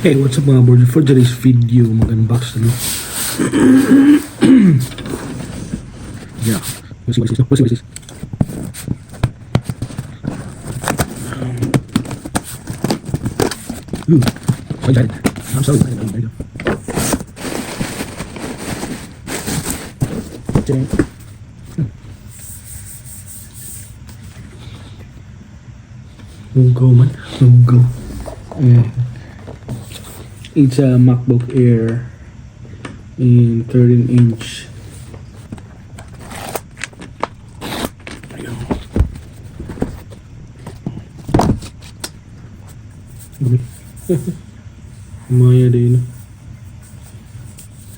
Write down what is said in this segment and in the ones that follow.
Hey, what's up mga board? For today's video, mag-unbox na. Yeah. We'll see what this is. Ooh, so excited. I'm so excited. There you go. Go man, go. Yeah. It's a Macbook Air in 13-inch. There you go. Maya din.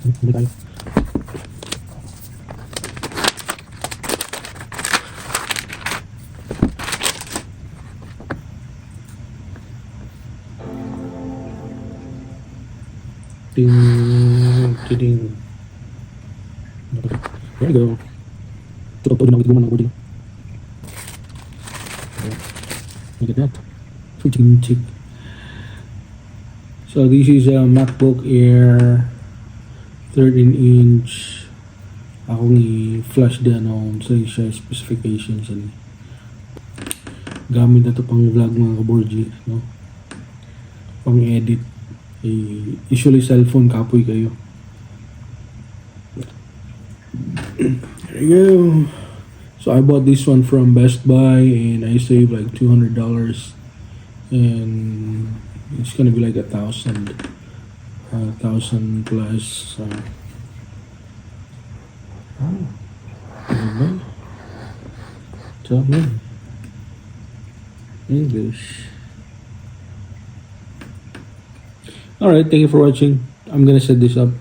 Ano tayo? Ding, ding. There you go. Tutup na ng board. Look at that. Chick. So this is a MacBook Air 13-inch. Akong i-flash din sa siya specifications. Gamit na to pang vlog mga kaborgi, no? Pang edit. Usually cellphone kapoy kayo. There you go. So I bought this one from Best Buy and I saved like $200 and it's gonna be like 1,000 plus. Diba? English. Alright, thank you for watching. I'm gonna set this up.